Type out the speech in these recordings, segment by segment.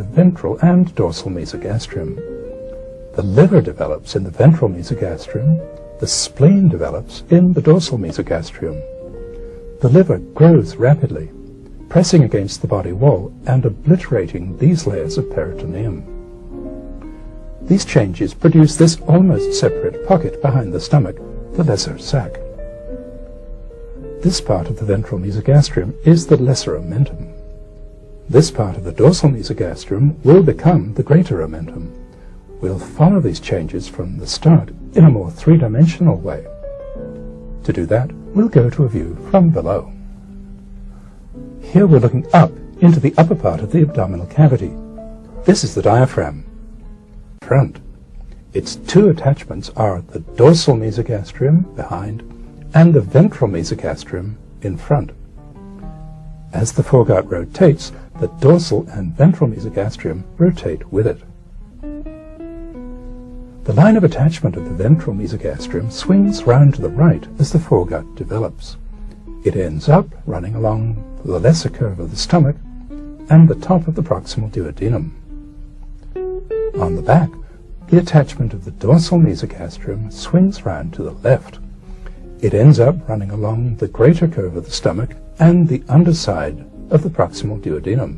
the ventral and dorsal mesogastrium. The liver develops in the ventral mesogastrium. The spleen develops in the dorsal mesogastrium. The liver grows rapidly, pressing against the body wall and obliterating these layers of peritoneum. These changes produce this almost separate pocket behind the stomach, the lesser sac. This part of the ventral mesogastrium is the lesser omentum. This part of the dorsal mesogastrium will become the greater omentum. We'll follow these changes from the start in a more three-dimensional way. To do that, we'll go to a view from below. Here we're looking up into the upper part of the abdominal cavity. This is the diaphragm. Front. Its two attachments are the dorsal mesogastrium behind and the ventral mesogastrium in front. As the foregut rotates, the dorsal and ventral mesogastrium rotate with it. The line of attachment of the ventral mesogastrium swings round to the right as the foregut develops. It ends up running along the lesser curve of the stomach and the top of the proximal duodenum. On the back, the attachment of the dorsal mesogastrium swings round to the left. It ends up running along the greater curve of the stomach and the underside of the proximal duodenum.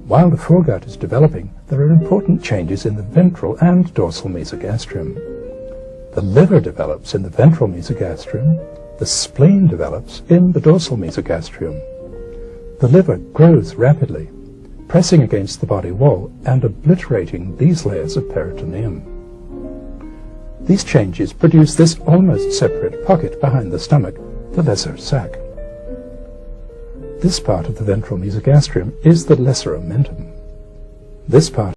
While the foregut is developing, there are important changes in the ventral and dorsal mesogastrium. The liver develops in the ventral mesogastrium. The spleen develops in the dorsal mesogastrium. The liver grows rapidly, pressing against the body wall and obliterating these layers of peritoneum. These changes produce this almost separate pocket behind the stomach, the lesser sac. This part of the ventral mesogastrium is the lesser omentum. This part